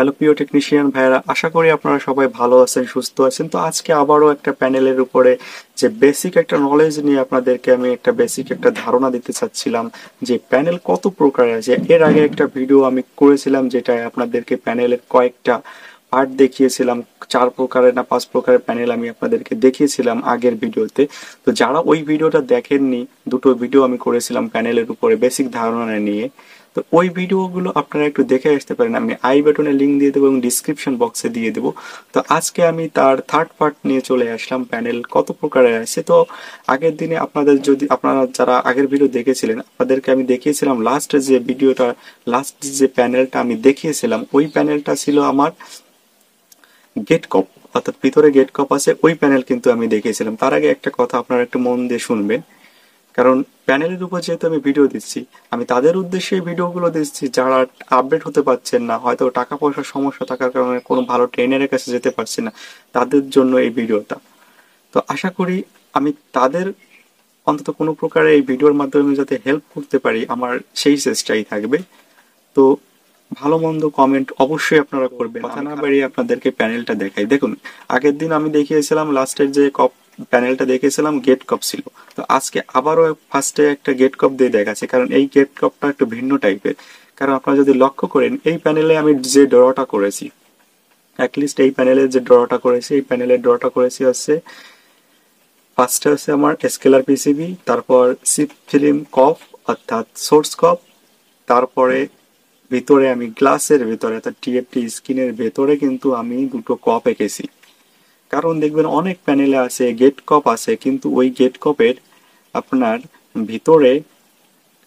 Hello প্রিয় technician ভাইয়েরা, আশা করি আপনারা সবাই ভালো আছেন, সুস্থ আছেন। তো আজকে আবারও একটা প্যানেলের উপরে যে বেসিক একটা নলেজ নিয়ে আপনাদেরকে আমি একটা বেসিক একটা ধারণা দিতে চাচ্ছিলাম যে প্যানেল কত প্রকারের আছে। এর আগে একটা ভিডিও আমি করেছিলাম যেটায় আপনাদেরকে প্যানেলের কয়েকটা পার্ট দেখিয়েছিলাম, 4 প্রকারের না 5 প্রকারের প্যানেল আমি আপনাদেরকে দেখিয়েছিলাম আগের ভিডিওতে। তো যারা ওই ভিডিওটা দেখেননি, দুটো ভিডিও আমি করেছিলাম প্যানেলের উপরে বেসিক ধারণা নিয়ে। তো ওই ভিডিওগুলো আপনারা একটু দেখে আসতে পারেন, আমি আই বাটনে লিঙ্ক দিয়ে দেবো এবং ডিসক্রিপশন বক্সে দিয়ে দেবো। তো আজকে আমি তার থার্ড পার্ট নিয়ে চলে আসলাম, প্যানেল কত প্রকারের আছে। তো আগের দিনে আপনারা যারা আগের ভিডিও দেখেছিলেন, আপনাদেরকে আমি দেখিয়েছিলাম লাস্ট যে প্যানেলটা আমি দেখিয়েছিলাম, ওই প্যানেলটা ছিল আমার গেট কপ, অর্থাৎ ভিতরে গেট কপ আছে, ওই প্যানেল কিন্তু আমি দেখিয়েছিলাম। তার আগে একটা কথা আপনারা একটু মন দিয়ে শুনবেন, কারণ প্যানেলের উপর যেহেতু আমি ভিডিও দিচ্ছি, আমি তাদের উদ্দেশ্যে ভিডিওগুলো দিচ্ছি যারা আপডেট হতে পারছেন না, হয়তো টাকা পয়সার সমস্যা থাকার কারণে কোনো ভালো ট্রেনারের কাছে যেতে পারছে না, তাদের জন্য এই ভিডিওটা। তো আশা করি আমি তাদের অন্তত কোনো প্রকারে এই ভিডিওর মাধ্যমে যাতে হেল্প করতে পারি, আমার সেই চেষ্টাই থাকবে। তো ভালো মন্দ কমেন্ট অবশ্যই আপনারা করবেন। কথা না বাড়িয়ে আপনাদেরকে প্যানেলটা দেখাই। দেখুন, আগের দিন আমি দেখিয়েছিলাম লাস্টের যে কপ প্যানেলটা দেখিয়েছিলাম গেট কপ ছিল। তো আজকে আবারও ফার্স্টে একটা গেট কপ দিয়ে দেখাচ্ছে, কারণ এই গেট কপটা একটু ভিন্ন টাইপের। কারণ আপনারা যদি লক্ষ্য করেন, এই প্যানেলে আমি যে ড্রটা করেছি, অ্যাটলিস্ট এই প্যানেলের যে ড্রটা করেছি, এই প্যানেলের ড্রটা করেছি হচ্ছে ফার্স্টে হচ্ছে আমার স্কেলার পিসিবি, তারপর সিপ ফিল্ম কপ অর্থাৎ সোর্স কপ, তারপরে ভিতরে আমি গ্লাসের ভিতরে অর্থাৎ টিএফটি স্ক্রিনের ভেতরে কিন্তু আমি দুটো কপ এঁকেছি। কারণ দেখবেন অনেক প্যানেলে আছে গেট কপ আছে, কিন্তু ওই গেট কপের আপনার ভিতরে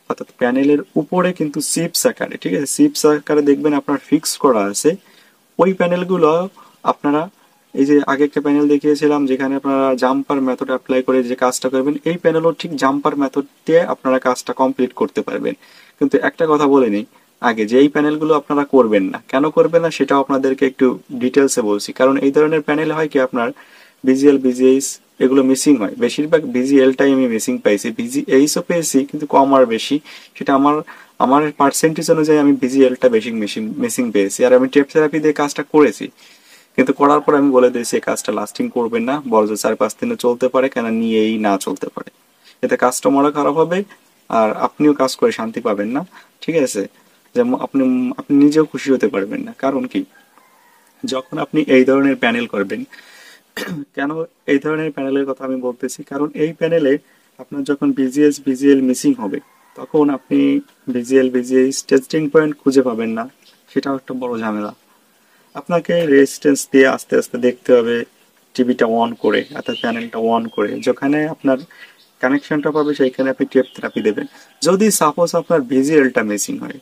অর্থাৎ প্যানেলের উপরে কিন্তু চিপস আকারে, ঠিক আছে, চিপস আকারে দেখবেন আপনার ফিক্স করা আছে। ওই প্যানেলগুলো আপনারা, এই যে আগে একটা প্যানেল দেখিয়েছিলাম যেখানে আপনারা জাম্পার মেথড অ্যাপ্লাই করে যে কাজটা করবেন, এই প্যানেলও ঠিক জাম্পার মেথড দিয়ে আপনারা কাজটা কমপ্লিট করতে পারবেন। কিন্তু একটা কথা বলে নিই আগে, যে এই প্যানেলগুলো আপনারা করবেন না, কেন করবেন না সেটাও আপনাদেরকে একটু ডিটেলসে বলছি। কারণ এই ধরনের প্যানেল হয় কি, আপনার বিজিএল বিজিএইচ এগুলো মিসিং হয়, বেশিরভাগ বিজিএলটাই আমি মিসিং পাইছি, বিজিএইচও পেয়েছি কিন্তু কম আর বেশি সেটা আমার আমার পার্সেন্টেজ অনুযায়ী আমি বিজিএলটা বেশি মিসিং পেয়েছি। আর আমি টেপ থেরাপি দিয়ে কাজটা করেছি, কিন্তু করার পর আমি বলে দিয়েছি এই কাজটা লাস্টিং করবে না, বড় 4-5 দিনে চলতে পারে, কেন নিয়েই না চলতে পারে, এতে কাস্টমারও খারাপ হবে আর আপনিও কাজ করে শান্তি পাবেন না। ঠিক আছে, যেমন আপনি আপনি নিজেও খুশি হতে পারবেন না। কারণ কি, যখন আপনি এই ধরনের প্যানেল করবেন, কেন এই ধরনের প্যানেলের কথা আমি বলতেছি, কারণ এই প্যানেলে আপনার যখন বিজিএস বিজিএল মিসিং হবে, তখন আপনি বিজিএল বিজিএস টেস্টিং পয়েন্ট খুঁজে পাবেন না, সেটাও একটা বড় ঝামেলা। আপনাকে রেজিস্ট্যান্স দিয়ে আস্তে আস্তে দেখতে হবে, টিভিটা অন করে অর্থাৎ প্যানেলটা অন করে যেখানে আপনার কানেকশনটা পাবে সেইখানে আপনি টেপ থেরাপি দেবেন। যদি সাপোজ আপনার ভিজিএলটা মিসিং হয়,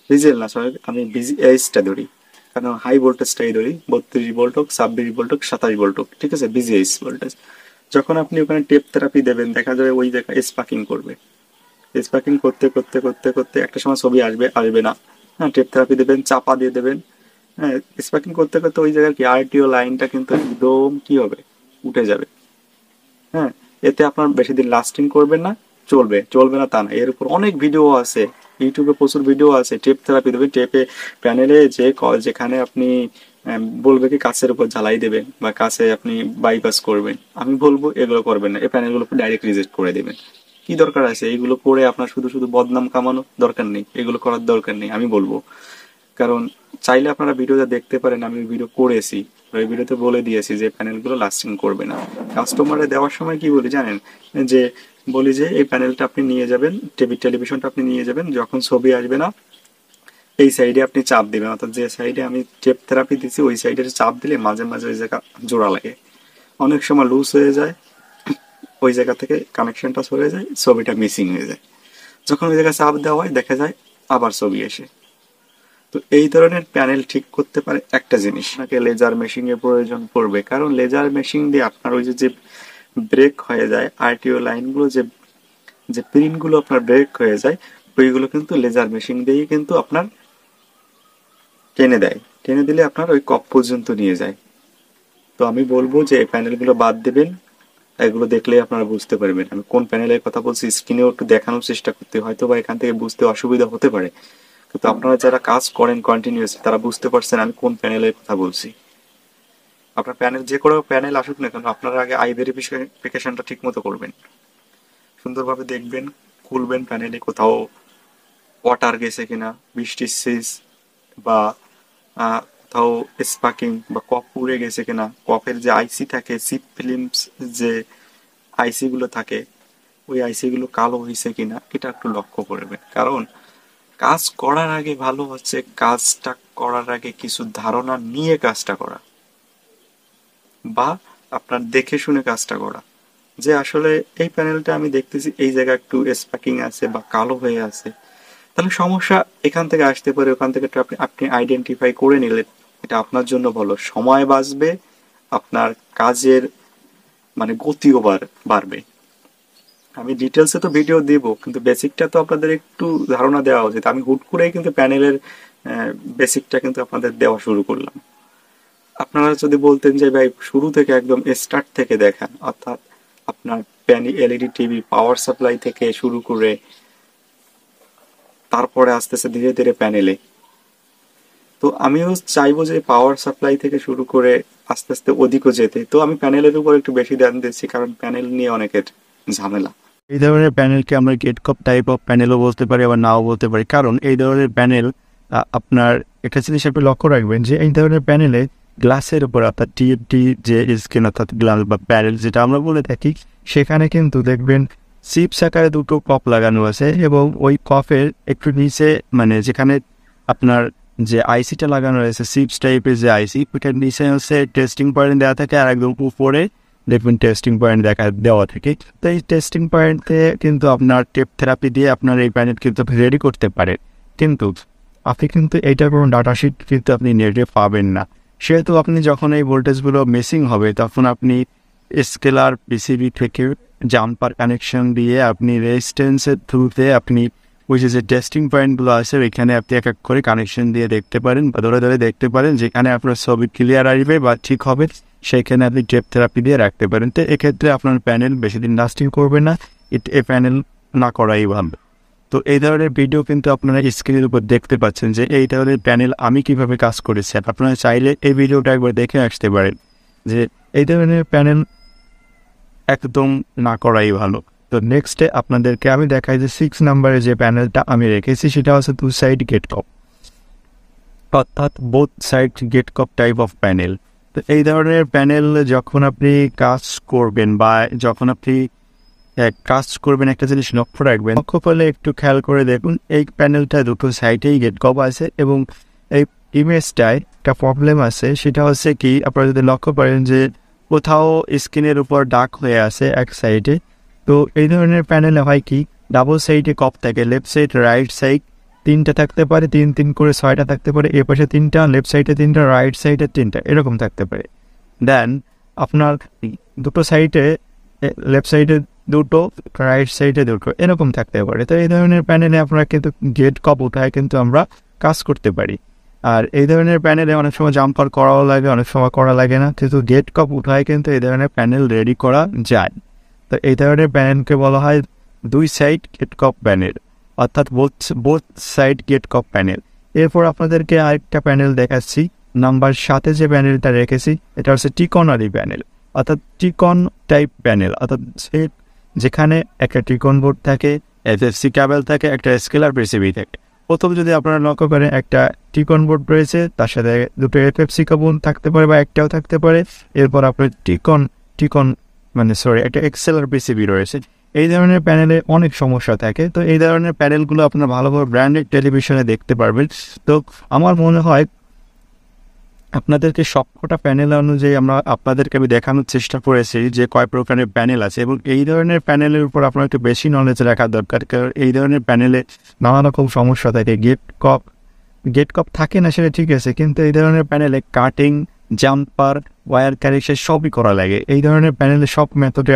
ভিজিএল না সরি, আমি ভিজিএইচটা ধরি, কারণ হাই ভোল্টেজটাই ধরি, 32 ভোল্ট হোক, 26 ভোল্ট হোক, 27 ভোল্ট হোক, ঠিক আছে, ভিজিএইচ ভোল্টেজ। যখন আপনি ওখানে টেপ থেরাপি দেবেন, দেখা যাবে ওই জায়গায় স্পার্কিং করবে। স্পার্কিং করতে করতে করতে করতে একটা সময় ছবি আসবে, আসবে না। হ্যাঁ, টেপ থেরাপি দেবেন, চাপা দিয়ে দেবেন। হ্যাঁ, স্পার্কিং করতে করতে ওই জায়গার কি আরটিও লাইনটা কিন্তু একদম কি হবে, উঠে যাবে। হ্যাঁ, এতে আপনার বেশি দিন লাস্টিং করবে না, চলবে চলবে না তা না, এর উপর অনেক ভিডিও আছে, ইউটিউবে প্রচুর ভিডিও আছে। টেপ থেরাপি দেবে, টেপে প্যানেলে যে যেখানে আপনি বলবে কি কাছের উপর জ্বালাই দেবেন বা কাছে আপনি বাইপাস করবেন, আমি বলবো এগুলো করবেন না, এই প্যানেলগুলো ডাইরেক্ট রিজেক্ট করে দেবেন। কি দরকার আছে এইগুলো করে আপনার শুধু শুধু বদনাম কামানো, দরকার নেই, এগুলো করার দরকার নেই আমি বলবো। কারণ চাইলে আপনারা ভিডিওটা দেখতে পারেন, আমি ভিডিও করেছি, ওই ভিডিওতে বলে দিয়েছি যে প্যানেলগুলো লাস্টিং করবে না। কাস্টমারে দেওয়ার সময় কি বলি জানেন, যে বলি যে এই প্যানেলটা আপনি নিয়ে যাবেন, টেলিভিশনটা আপনি নিয়ে যাবেন, যখন ছবি আসবে না এই সাইডে আপনি চাপ দিবেন, অর্থাৎ যে সাইডে আমি টেপ থেরাপি দিচ্ছি ওই সাইডে চাপ দিলে মাঝে মাঝে ওই জায়গা জোড়া লাগে, অনেক সময় লুজ হয়ে যায়, ওই জায়গা থেকে কানেকশনটা সরে যায়, ছবিটা মিসিং হয়ে যায়। যখন ওই জায়গায় চাপ দেওয়া হয় দেখা যায় আবার ছবি এসে। তো এই ধরনের প্যানেল ঠিক করতে পারে একটা জিনিস, আপনাকে লেজার মেশিং এর প্রয়োজন পড়বে, কারণ লেজার মেশিং দিয়ে আপনার ওই যে ব্রেক হয়ে যায় আরটিও লাইনগুলো, যে যে পিনগুলো আপনার ব্রেক হয়ে যায়, ওইগুলো কিন্তু লেজার মেশিং দিয়েই কিন্তু আপনার টেনে দেয়, টেনে দিলে আপনার ওই কপ পর্যন্ত নিয়ে যায়। তো আমি বলবো যে এই প্যানেলগুলো বাদ দেবেন, এগুলো দেখলেই আপনারা বুঝতে পারবেন আমি কোন প্যানেলের কথা বলছি। স্ক্রিনেও একটু দেখানোর চেষ্টা করতে, হয়তো বা এখান থেকে বুঝতে অসুবিধা হতে পারে, কিন্তু আপনারা যারা কাজ করেন কন্টিনিউয়াসলি তারা বুঝতে পারছেন আমি কোন প্যানেলের কথা বলছি। আপনার প্যানেল যে কোনো প্যানেল আসুক না কেন, আপনারা আগে আই ভেরিফিকেশনটা ঠিক মতো করবেন, সুন্দরভাবে দেখবেন, খুলবেন প্যানেলে কোথাও ওয়াটার গেছে কিনা, বৃষ্টির সিজ বা কোথাও স্পার্কিং বা কপ পুড়ে গেছে কিনা, কপের যে আইসি থাকে, সিপ ফিল্মস যে আইসি গুলো থাকে, ওই আইসি গুলো কালো হয়েছে কিনা এটা একটু লক্ষ্য করবেন। কারণ কাজ করার আগে ভালো হচ্ছে কাজটা করার আগে কিছু ধারণা নিয়ে কাজটা করা, বা আপনার দেখে শুনে কাজটা করা, যে আসলে এই প্যানেলটা আমি দেখতেছি এই জায়গায় একটু স্পার্কিং আছে বা কালো হয়ে আছে, তাহলে সমস্যা এখান থেকে আসতে পারে, ওখান থেকে আপনি আপনি আইডেন্টিফাই করে নিলেন, এটা আপনার জন্য ভালো, সময় বাঁচবে, আপনার কাজের মানে গতিও বাড়বে। আমি ডিটেলসে তো ভিডিও দিব, কিন্তু বেসিকটা তো আপনাদের একটু ধারণা দেওয়া উচিত। আমি হুট করেই কিন্তু প্যানেলের বেসিকটা কিন্তু আপনাদের দেওয়া শুরু করলাম। আপনারা যদি বলতেন যে ভাই শুরু থেকে একদম স্টার্ট থেকে দেখান, অর্থাৎ আপনার এলইডি টিভি পাওয়ার সাপ্লাই থেকে শুরু করে তারপরে আসতেছে ধীরে ধীরে প্যানেলে, তো আমিও চাইবো যে পাওয়ার সাপ্লাই থেকে শুরু করে আস্তে আস্তে ওদিকও যেতে। তো আমি প্যানেলের উপর একটু বেশি ধ্যান দিচ্ছি, কারণ প্যানেল নিয়ে অনেকের ঝামেলা। এই ধরনের প্যানেলকে আমরা গেট কপ টাইপ অফ প্যানেলও বলতে পারি, আবার নাও বলতে পারি। কারণ এই ধরনের প্যানেল আপনার একটা জিনিস আপনি লক্ষ্য রাখবেন যে এই ধরনের প্যানেলে গ্লাসের উপর অর্থাৎ টিএফটি যে স্ক্রিন অর্থাৎ গ্লাস বা প্যানেল যেটা আমরা বলে থাকি, সেখানে কিন্তু দেখবেন চিপস আকারে দুটো কপ লাগানো আছে এবং ওই কপের একটু নিচে মানে যেখানে আপনার যে আইসিটা লাগানো রয়েছে চিপস টাইপের যে আইসি, ওইটার নিচে হচ্ছে টেস্টিং পয়েন্ট দেওয়া থাকে, আর একদম উপরে দেখবেন টেস্টিং পয়েন্ট দেওয়া থাকে। তো এই টেস্টিং পয়েন্টে কিন্তু আপনার টেপ থেরাপি দিয়ে আপনার এই প্যানেল কিন্তু আপনি রেডি করতে পারেন, কিন্তু আপনি কিন্তু এইটার কোনো ডাটাশিট কিন্তু আপনি নেটে পাবেন না। সেহেতু আপনি যখন এই ভোল্টেজগুলো মিসিং হবে তখন আপনি স্কেলার পিসিবি থেকে জাম্পার কানেকশন দিয়ে আপনি রেজিস্ট্যান্সের থ্রুতে আপনি ওই যে টেস্টিং পয়েন্টগুলো আছে এখানে আপনি এক এক করে কানেকশন দিয়ে দেখতে পারেন বা ধরে ধরে দেখতে পারেন, যেখানে আপনার ছবি ক্লিয়ার আসবে বা ঠিক হবে সেইখানে আপনি টেপ থেরাপি দিয়ে রাখতে পারেন। তো এক্ষেত্রে আপনার প্যানেল বেশি দিন লাস্টিং করবে না, এই প্যানেল না করাই ভালো। তো এই ধরনের ভিডিও কিন্তু আপনারা স্ক্রিনের উপর দেখতে পাচ্ছেন যে এই ধরনের প্যানেল আমি কিভাবে কাজ করেছি। আপনারা চাইলে এই ভিডিওটা একবার দেখে আসতে পারেন যে এই ধরনের প্যানেল একদম না করাই ভালো। তো নেক্সটে আপনাদেরকে আমি দেখাই যে 6 নাম্বারে যে প্যানেলটা আমি রেখেছি সেটা হচ্ছে 2 সাইড গেট কপ, অর্থাৎ both side gate cop type of panel. তো এই ধরনের প্যানেল যখন আপনি কাজ করবেন বা যখন আপনি কাজ করবেন একটা জিনিস লক্ষ্য রাখবেন, লক্ষ্য করলে একটু খেয়াল করে দেখুন এই প্যানেলটা দুটো সাইডেই গেট কপ আছে এবং এই ইমেজটায় একটা প্রবলেম আছে। সেটা হচ্ছে কি, আপনারা যদি লক্ষ্য করেন যে কোথাও স্ক্রিনের উপর ডার্ক হয়ে আছে এক সাইডে, তো এই ধরনের প্যানেলে হয় কি ডাবল সাইডে কপ থাকে, লেফট সাইড রাইট সাইড 3টা থাকতে পারে, 3 করে 6টা থাকতে পারে, এ পাশে 3টা, লেফট সাইডে 3টা, রাইট সাইডে 3টা, এরকম থাকতে পারে। দেন আপনার দুটো সাইডে লেফট সাইডে দুটো, রাইট সাইডে দুটো, এরকম থাকতে পারে। তো এই ধরনের প্যানেলে আপনারা কিন্তু গেট কপ উঠায় কিন্তু আমরা কাজ করতে পারি। আর এই ধরনের প্যানেলে অনেক সময় জাম্পার করাও লাগে, অনেক সময় করা লাগে না, কিন্তু গেট কপ উঠায় কিন্তু এই ধরনের প্যানেল রেডি করা যায়। তো এই ধরনের প্যানেলকে বলা হয় 2 সাইড গেট কপ প্যানেল, অর্থাৎ বোথ সাইড গেট কপ প্যানেল। এরপর আপনাদেরকে আরেকটা প্যানেল দেখাচ্ছি, নাম্বার 7 যে প্যানেলটা রেখেছি এটা হচ্ছে টিকনারি প্যানেল, অর্থাৎ টিকন টাইপ প্যানেল, অর্থাৎ যেখানে একটা টিকন বোর্ড থাকে, এফএফসি কেবল থাকে, একটা স্কেলার পিসিবি থাকে। প্রথম যদি আপনারা লক্ষ্য করেন একটা টিকন বোর্ড রয়েছে, তার সাথে দুটো এফএফসি কেবল থাকতে পারে বা একটাও থাকতে পারে। এরপর আপনার একটা এক্সেলার পিসিবি রয়েছে। এই ধরনের প্যানেলে অনেক সমস্যা থাকে। তো এই ধরনের প্যানেলগুলো আপনারা ভালোভাবে ব্র্যান্ডেড টেলিভিশনে দেখতে পারবেন। তো আমার মনে হয় আপনাদেরকে সবকটা প্যানেল অনুযায়ী আপনাদেরকে আমি দেখানোর চেষ্টা করেছি যে কয় প্রকারের প্যানেল আছে, এবং এই ধরনের প্যানেলের উপর আপনার একটু বেশি নলেজ রাখা দরকার। কারণ এই ধরনের প্যানেলে নানা রকম সমস্যা থাকে। গেট কপ থাকে না সেটা ঠিক আছে, কিন্তু এই ধরনের প্যানেলে কাটিং, জাম্পার, ওয়্যার কানেকশন সবই করা লাগে। এই ধরনের প্যানেলে সব মেথডে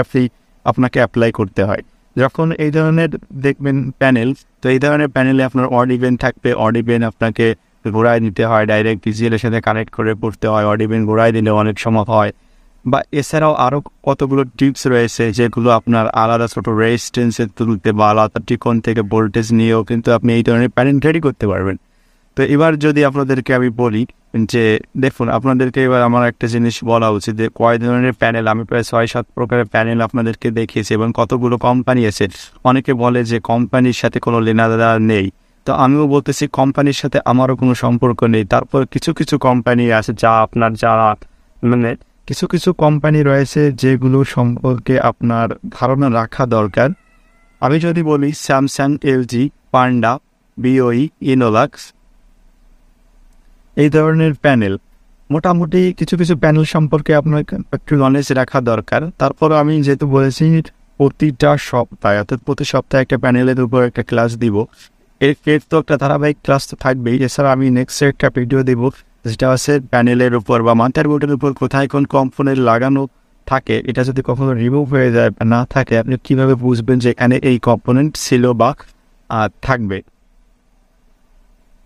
আপনাকে অ্যাপ্লাই করতে হয়। যখন এই ধরনের দেখবেন প্যানেল, তো এই ধরনের প্যানেলে আপনার অড ইভেন থাকবে, অড ইভেন আপনাকে ঘোরায় দিতে হয়, ডাইরেক্ট ডিজিএলের সাথে কানেক্ট করে পড়তে হয়। অড ইভেন ঘোরায় দিলে অনেক সময় হয় বা এছাড়াও আরও কতগুলো টিপস রয়েছে যেগুলো আপনার আলাদা ছোটো রেজিস্ট্যান্সের তুলতে বা আলাদা টিকন থেকে ভোল্টেজ নিয়েও কিন্তু আপনি এই ধরনের প্যানেল রেডি করতে পারবেন। তো এবার যদি আপনাদেরকে আমি বলি যে দেখুন, আপনাদেরকে এবার আমার একটা জিনিস বলা উচিত যে কয় ধরনের প্যানেল, আমি প্রায় 6-7 প্রকারের প্যানেল আপনাদেরকে দেখিয়েছি এবং কতগুলো কোম্পানি আছে। অনেকে বলে যে কোম্পানির সাথে কোনো লেনাদেনা নেই, তো আমিও বলতেছি কোম্পানির সাথে আমারও কোনো সম্পর্ক নেই। তারপর কিছু কিছু কোম্পানি আছে যা আপনার যারা মানে কিছু কিছু কোম্পানি রয়েছে যেগুলো সম্পর্কে আপনার ধারণা রাখা দরকার। আমি যদি বলি স্যামসাং, এলজি, পান্ডা, বিওই, ইনোলাক্স, এই ধরনের প্যানেল, মোটামুটি কিছু কিছু প্যানেল সম্পর্কে আপনার একটু নলেজ রাখা দরকার। তারপর আমি যেহেতু বলেছি প্রতিটা সপ্তাহে অর্থাৎ প্রতি সপ্তাহে একটা প্যানেলের উপর একটা ক্লাস দিব, এর তো একটা ধারাবাহিক ক্লাস তো থাকবেই। এছাড়া আমি নেক্সট একটা ভিডিও দেবো যেটা আছে প্যানেলের উপর বা মাদারবোর্ডের উপর কোথায় কোন কম্পোনেন্ট লাগানো থাকে, এটা যদি কখনো রিমুভ হয়ে যায় বা না থাকে, আপনি কীভাবে বুঝবেন যে এখানে এই কম্পোনেন্ট ছিল বা থাকবে।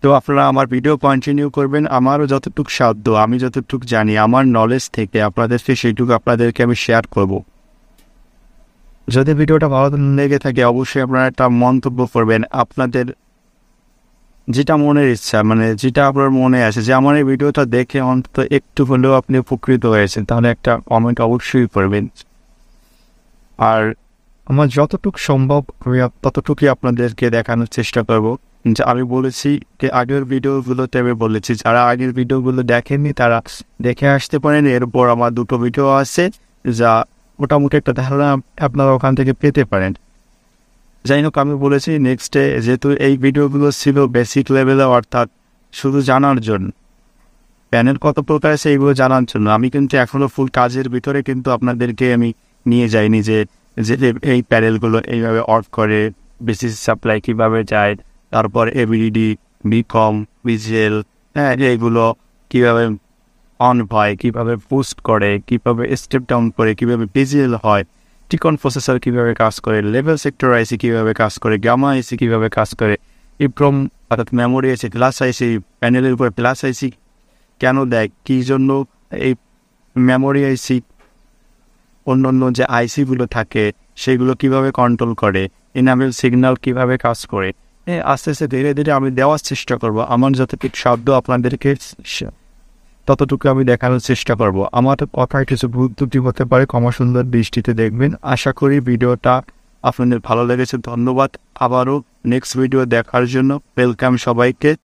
তো আপনারা আমার ভিডিও কন্টিনিউ করবেন, আমারও যতটুকু সাধ্য, আমি যতটুকু জানি আমার নলেজ থেকে আপনাদেরকে সেইটুকু আপনাদেরকে আমি শেয়ার করব। যদি ভিডিওটা ভালো লেগে থাকে অবশ্যই আপনারা একটা মন্তব্য করবেন, আপনাদের যেটা মনের ইচ্ছা, মানে যেটা আপনার মনে আছে যে আমার এই ভিডিওটা দেখে অন্তত একটু হলেও আপনি উপকৃত হয়েছেন, তাহলে একটা কমেন্ট অবশ্যই করবেন। আর আমার যতটুকু সম্ভব আমি ততটুকুই আপনাদেরকে দেখানোর চেষ্টা করব। যে আমি বলেছি যে আগের ভিডিওগুলোতে আমি বলেছি যারা আগের ভিডিওগুলো দেখেননি তারা দেখে আসতে পারেন। এরপর আমার 2টো ভিডিও আছে যা মোটামুটি একটা ধারণা আপনারা ওখান থেকে পেতে পারেন। যাই হোক, আমি বলেছি নেক্সটে যেহেতু এই ভিডিওগুলো ছিল বেসিক লেভেলে, অর্থাৎ শুধু জানার জন্য প্যানেল কত প্রকার আছে এইগুলো জানার জন্য, আমি কিন্তু এখনও ফুল কাজের ভিতরে কিন্তু আপনাদেরকে আমি নিয়ে যাইনি যে এই প্যানেলগুলো এইভাবে অফ করে, বেসিক সাপ্লাই কীভাবে যায়, তারপর এবিডি, বিকম, বিজেল, হ্যাঁ এইগুলো কীভাবে অন হয়, কীভাবে বুস্ট করে, কীভাবে স্টেপ ডাউন করে, কীভাবে বিজেল হয়, টিকন প্রসেসর কীভাবে কাজ করে, লেভেল সেক্টর আইসি কীভাবে কাজ করে, গামা আইসি কীভাবে কাজ করে, ইপ্রম অর্থাৎ মেমোরি আইসি, প্লাস আইসি, প্যানেলের উপরে প্লাস আইসি কেন দেয়, কী জন্য এই মেমোরি আইসি অন্য অন্য যে আইসিগুলো থাকে সেগুলো কিভাবে কন্ট্রোল করে, এনাবেল সিগন্যাল কিভাবে কাজ করে, আস্তে আস্তে ধীরে ধীরে আমি দেওয়ার চেষ্টা করব। আমার যতটুকু শব্দ আপনাদেরকে ততটুকু আমি দেখানোর চেষ্টা করব। আমার কথায় কিছু ভুল ত্রুটি হতে পারে, ক্ষমা সুন্দর দৃষ্টিতে দেখবেন। আশা করি ভিডিওটা আপনাদের ভালো লেগেছে। ধন্যবাদ আবারও নেক্সট ভিডিও দেখার জন্য। ওয়েলকাম সবাইকে।